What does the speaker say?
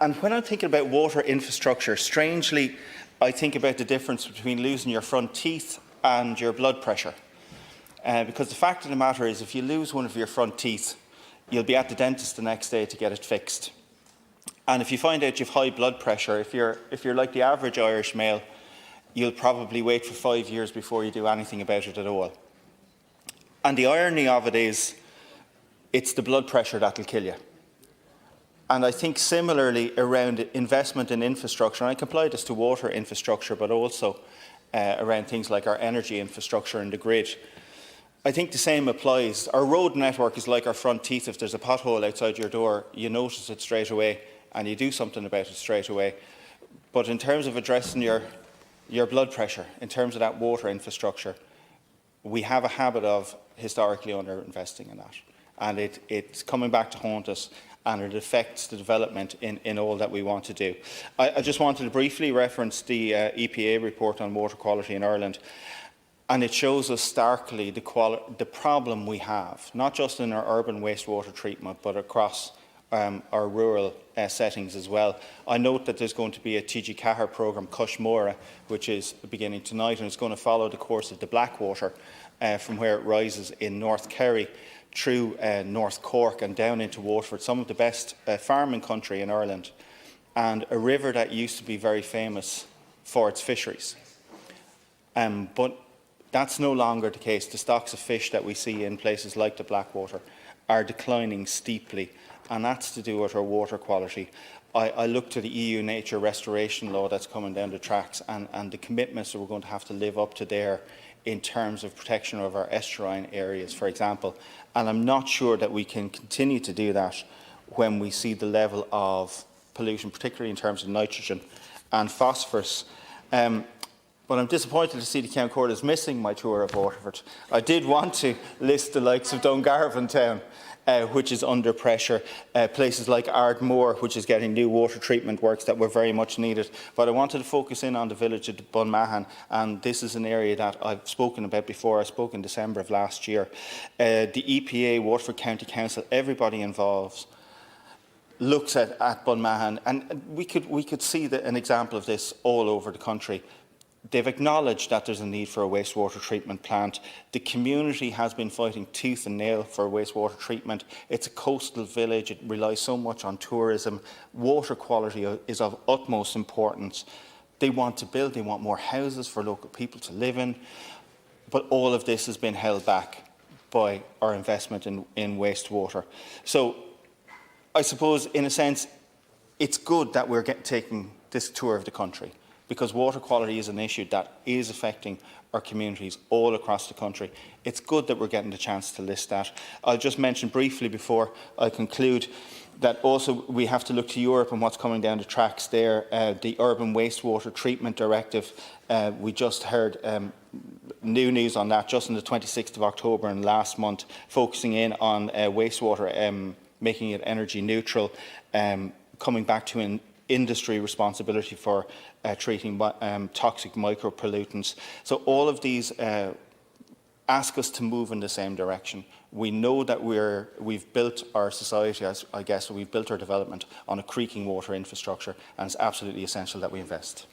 And when I'm thinking about water infrastructure, strangely, I think about the difference between losing your front teeth and your blood pressure. Because the fact of the matter is, if you lose one of your front teeth, you'll be at the dentist the next day to get it fixed. And if you find out you have high blood pressure, if you're like the average Irish male, you'll probably wait for 5 years before you do anything about it at all. And the irony of it is, it's the blood pressure that will kill you. And I think similarly around investment in infrastructure, and I can apply this to water infrastructure, but also around things like our energy infrastructure and the grid. I think the same applies. Our road network is like our front teeth. If there's a pothole outside your door, you notice it straight away and you do something about it straight away. But in terms of addressing your blood pressure, in terms of that water infrastructure, we have a habit of historically underinvesting in that. And it's coming back to haunt us, and it affects the development in all that we want to do. I just wanted to briefly reference the EPA report on water quality in Ireland, and it shows us starkly the problem we have, not just in our urban wastewater treatment, but across our rural settings as well. I note that there's going to be a TG Cahir programme, Cushmora, which is beginning tonight, and it's going to follow the course of the Blackwater from where it rises in North Kerry through North Cork and down into Waterford, some of the best farming country in Ireland, and a river that used to be very famous for its fisheries. But that's no longer the case. The stocks of fish that we see in places like the Blackwater are declining steeply, and that's to do with our water quality. I look to the EU Nature Restoration Law that's coming down the tracks, and the commitments that we're going to have to live up to there in terms of protection of our estuarine areas, for example. And I'm not sure that we can continue to do that when we see the level of pollution, particularly in terms of nitrogen and phosphorus. But I'm disappointed to see the County Court is missing my tour of Waterford. I did want to list the likes of Dungarvan Town, which is under pressure, places like Ardmore, which is getting new water treatment works that were very much needed. But I wanted to focus in on the village of Bunmahan, and this is an area that I've spoken about before. I spoke in December of last year. The EPA, Waterford County Council, everybody involved looks at Bunmahan, and we could see an example of this all over the country. They've acknowledged that there's a need for a wastewater treatment plant. The community has been fighting tooth and nail for wastewater treatment. It's a coastal village. It relies so much on tourism. Water quality is of utmost importance. They want to build, they want more houses for local people to live in. But all of this has been held back by our investment in wastewater. So I suppose, in a sense, it's good that we're taking this tour of the country, because water quality is an issue that is affecting our communities all across the country. It's good that we're getting the chance to list that. I'll just mention briefly before I conclude that also we have to look to Europe and what's coming down the tracks there. The Urban Wastewater Treatment Directive, we just heard new news on that just on the 26th of October and last month, focusing in on wastewater, making it energy neutral, coming back to an industry responsibility for treating toxic micropollutants. So all of these ask us to move in the same direction. We know that we've built our society, we've built our development on a creaking water infrastructure, and it's absolutely essential that we invest.